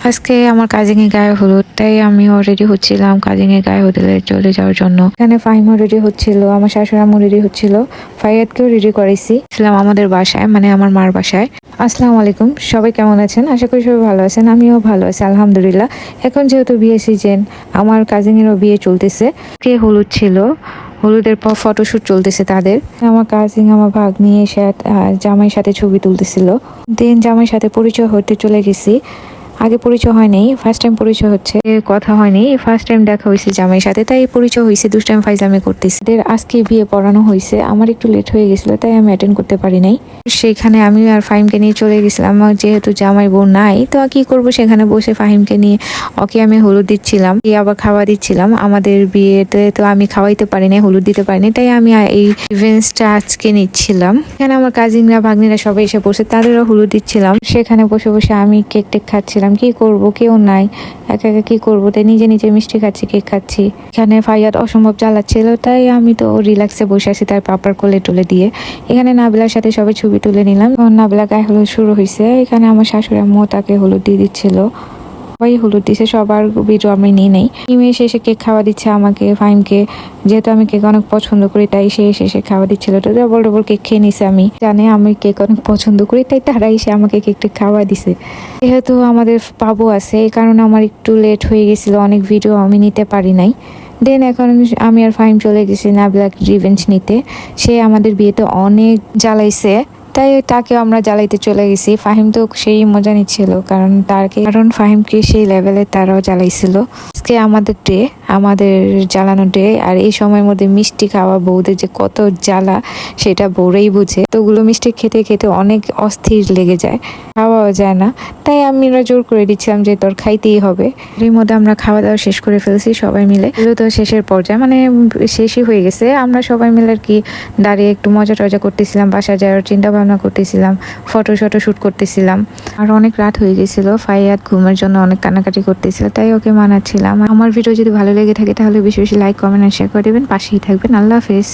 আজকে আমার কাজিনের গায়ে হলুদ, তাই আমিও রেডি হচ্ছিলাম কাজিনের গায়ে হলুদে চলে যাওয়ার জন্য। এখানে ফাহিমও রেডি হচ্ছিল, আমার শাশুড়ামও রেডি হচ্ছিল, ফাইয়াদকেও রেডি করাইছি। ছিলাম আমাদের বাসায়, মানে আমার মার বাসায়। আসসালামু আলাইকুম, সবাই কেমন আছেন? আশা করি সবাই ভালো আছেন। আমিও ভালো আছি আলহামদুলিল্লাহ। এখন যেহেতু বিয়ে সিজন, আমার কাজিনেরও বিয়ে চলতেছে। কে হলুদ ছিল, হলুদের পর ফটোশুট চলতেছে তাদের। আমার কাজিন আমার ভাগ্নি এসে জামাইয়ের সাথে ছবি তুলতেছিল। দেন জামাইয়ের সাথে পরিচয় হতে চলে গেছি। আগে পরিচয় হয়নি, ফার্স্ট টাইম পরিচয় হচ্ছে, কথা হয়নি, ফার্স্ট টাইম দেখা হয়েছে জামাইয়ের সাথে, তাই পরিচয় হয়েছে। দুষ্টাইম ফাইজলামি করতেছি। আজকে বিয়ে পড়ানো হয়েছে, আমার একটু লেট হয়ে গেছিল, তাই আমি অ্যাটেন্ড করতে পারি নাই। সেখানে আমি আর ফাহিমকে নিয়ে চলে গেছিলাম। যেহেতু জামাই বউ নাই, তো কি করব, সেখানে বসে ফাহিমকে নিয়ে ওকে আমি হলুদ দিচ্ছিলাম, আবার খাওয়া দিচ্ছিলাম। আমাদের বিয়েতে তো আমি খাওয়াইতে পারি নাই, হলুদ দিতে পারি নাই, তাই আমি এই ইভেন্টসটা আজকে নিচ্ছিলাম। এখানে আমার কাজিনরা ভাগ্নিরা সবাই এসে বসে, তাদেরও হলুদ দিচ্ছিলাম। সেখানে বসে বসে আমি কেক টেক খাচ্ছিলাম। কি করব, কেউ নাই, একা একা কি করবো, তাই নিজে নিজে মিষ্টি খাচ্ছি, কেক খাচ্ছি। এখানে ফাইয়াদ অসম্ভব জ্বালাচ্ছিল, তাই আমি তো রিল্যাক্সে বসে আছি তার পাপার কোলে টুলে দিয়ে। এখানে নাবিলার সাথে সবাই ছবি তুলে নিলাম। নাবিলা গায়ে হলুদ শুরু হয়েছে। এখানে আমার শাশুড়ি আম্মু তাকে হলুদ দিয়ে দিচ্ছিল। সবাই হলুদ দিছে, সবার ভিডিও আমি নিয়ে নেই। মেয়ে এসে কেক খাওয়া দিচ্ছে আমাকে, ফাহিমকে। যেহেতু আমি কেক অনেক পছন্দ করি, তাই সে এসে খাওয়া দিচ্ছিল। তো ডবল ডবল কেক খেয়ে নিছে। আমি জানে আমি কেক অনেক পছন্দ করি, তাই তারা এসে আমাকে কেকটা খাওয়া দিছে। যেহেতু আমাদের বাবু আছে, এই কারণে আমার একটু লেট হয়ে গেছিল, অনেক ভিডিও আমি নিতে পারি নাই। দেন এখন আমি আর ফাহিম চলে গেছি নাবিলার রিভেঞ্জ নিতে। সে আমাদের বিয়েতে অনেক জ্বালাইছে, তাই তাকেও আমরা জ্বালাইতে চলে গেছি। ফাহিম তো সেই মজা নিচ্ছিল, কারণ ফাহিমকে সেই লেভেলে তারাও জ্বালাইছিল। আজকে আমাদের ডে, আমাদের জ্বালানো ডে। আর এই সময়ের মধ্যে মিষ্টি খাওয়া বউদের যে কত জ্বালা, সেটা বউরাই বুঝে। তোগুলো মিষ্টি খেতে খেতে অনেক অস্থির লেগে যায়, খাওয়াও যায় না। তাই আমরা জোর করে দিচ্ছিলাম যে তোর খাইতেই হবে। এর মধ্যে আমরা খাওয়া দাওয়া শেষ করে ফেলছি সবাই মিলে। এগুলো তো শেষের পর্যায়ে, মানে শেষই হয়ে গেছে। আমরা সবাই মিলে আর কি দাঁড়িয়ে একটু মজা টজা করতেছিলাম, বাসা যাওয়ার চিন্তা ভাবনা করতেছিলাম, ফটো শুট করতেছিলাম। আর অনেক রাত হয়ে গেছিল, ফাইয়াদ ঘুমের জন্য অনেক কান্নাকাটি করতেছিল, তাই ওকে মানাচ্ছিলাম। আমার ভিডিও যদি ভালো লেগে থাকে তাহলে বেশি বেশি লাইক, কমেন্ট আর শেয়ার করে দেবেন, পাশেই থাকবেন। আল্লাহ হাফেজ।